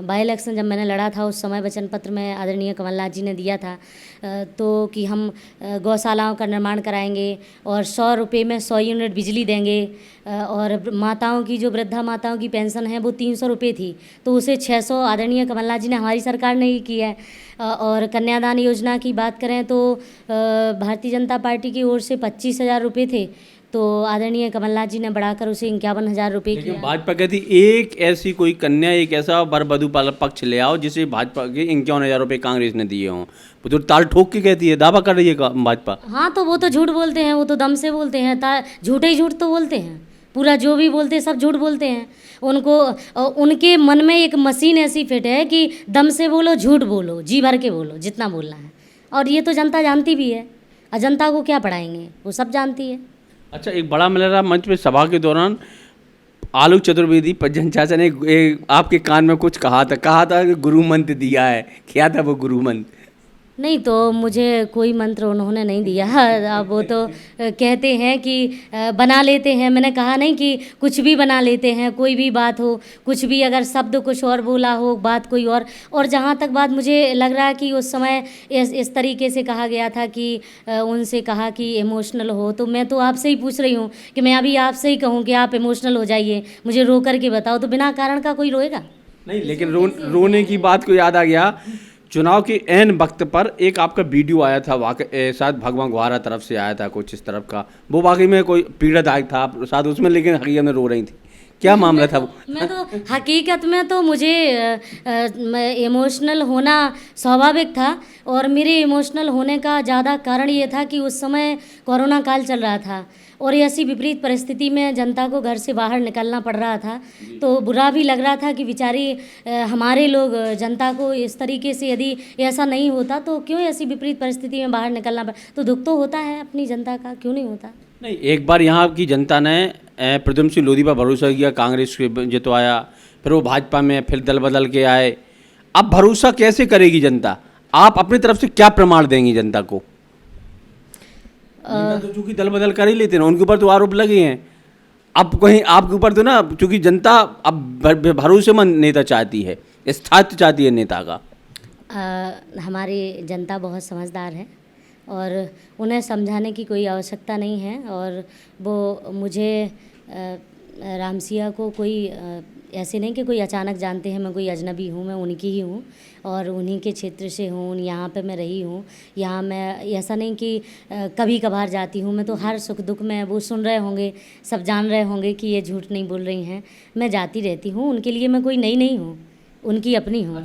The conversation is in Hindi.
बाई इलेक्शन जब मैंने लड़ा था उस समय वचन पत्र में आदरणीय कमलनाथ जी ने दिया था तो कि हम गौशालाओं का निर्माण कराएंगे और 100 रुपये में 100 यूनिट बिजली देंगे और माताओं की जो वृद्धा माताओं की पेंशन है वो 300 रुपये थी तो उसे 600 आदरणीय कमलनाथ जी ने हमारी सरकार ने ही की है। और कन्यादान योजना की बात करें तो भारतीय जनता पार्टी की ओर से 25,000 रुपये थे तो आदरणीय कमलनाथ जी ने बढ़ाकर उसे 51,000 रुपये किया। भाजपा कहती एक ऐसी कोई कन्या, एक ऐसा वर वधू पक्ष ले आओ जिसे भाजपा के 51,000 रुपये कांग्रेस ने दिए हों। वो तो ताल ठोक के कहती है, दावा कर रही है भाजपा। हाँ तो वो तो झूठ बोलते हैं, वो तो दम से बोलते हैं, झूठे ही झूठ तो बोलते हैं, पूरा जो भी बोलते हैं सब झूठ बोलते हैं। उनको उनके मन में एक मशीन ऐसी फिट है कि दम से बोलो, झूठ बोलो, जी भर के बोलो जितना बोलना है। और ये तो जनता जानती भी है, और जनता को क्या पढ़ाएंगे, वो सब जानती है। अच्छा, एक बड़ा मलरा मंच पे सभा के दौरान आलोक चतुर्वेदी पज्जन चाचा ने आपके कान में कुछ कहा था कि गुरु मंत्र दिया है, क्या था वो गुरु मंत्र? नहीं तो मुझे कोई मंत्र उन्होंने नहीं दिया। अब वो तो कहते हैं कि बना लेते हैं, मैंने कहा नहीं कि कुछ भी बना लेते हैं, कोई भी बात हो, कुछ भी अगर शब्द कुछ और बोला हो, बात कोई और जहाँ तक बात मुझे लग रहा है कि उस समय इस तरीके से कहा गया था कि उनसे कहा कि इमोशनल हो, तो मैं तो आपसे ही पूछ रही हूँ कि मैं अभी आपसे ही कहूँ कि आप इमोशनल हो जाइए, मुझे रो करके बताओ, तो बिना कारण का कोई रोएगा नहीं। लेकिन रोने की बात को याद आ गया, चुनाव के एन वक्त पर एक आपका वीडियो आया था, वाकई शायद भगवान गुहारा तरफ से आया था कुछ इस तरफ का, वो वाकई में कोई पीड़ादायक था आप साथ उसमें, लेकिन हकीकत में रो रही थी, क्या मामला था वो? मैं तो हकीकत में तो मुझे इमोशनल होना स्वाभाविक था और मेरे इमोशनल होने का ज़्यादा कारण ये था कि उस समय कोरोना काल चल रहा था और ऐसी विपरीत परिस्थिति में जनता को घर से बाहर निकलना पड़ रहा था, तो बुरा भी लग रहा था कि बेचारी हमारे लोग जनता को इस तरीके से, यदि ऐसा नहीं होता तो क्यों ऐसी विपरीत परिस्थिति में बाहर निकलना पड़ा, तो दुख तो होता है अपनी जनता का, क्यों नहीं होता। नहीं, एक बार यहाँ की जनता ने प्रद्युम्न सिंह लोधी पर भरोसा किया, कांग्रेस के जितवाया, फिर वो भाजपा में, फिर दल बदल के आए। अब भरोसा कैसे करेगी जनता? आप अपनी तरफ से क्या प्रमाण देंगी जनता को? तो चूंकि दल बदल कर ही लेते हैं, उनके ऊपर तो आरोप लगे हैं, अब कहीं आपके ऊपर तो ना, चूंकि जनता अब भरोसेमंद नेता चाहती है, स्थायित्व चाहती है नेता का। हमारी जनता बहुत समझदार है और उन्हें समझाने की कोई आवश्यकता नहीं है और वो मुझे रामसिया को कोई ऐसे नहीं कि कोई अचानक जानते हैं, मैं कोई अजनबी हूँ, मैं उनकी ही हूँ और उन्हीं के क्षेत्र से हूँ, यहाँ पे मैं रही हूँ। यहाँ मैं ऐसा नहीं कि कभी कभार जाती हूँ, मैं तो हर सुख दुख में, वो सुन रहे होंगे, सब जान रहे होंगे कि ये झूठ नहीं बोल रही हैं, मैं जाती रहती हूँ, उनके लिए मैं कोई नई नहीं हूँ, उनकी अपनी हूँ।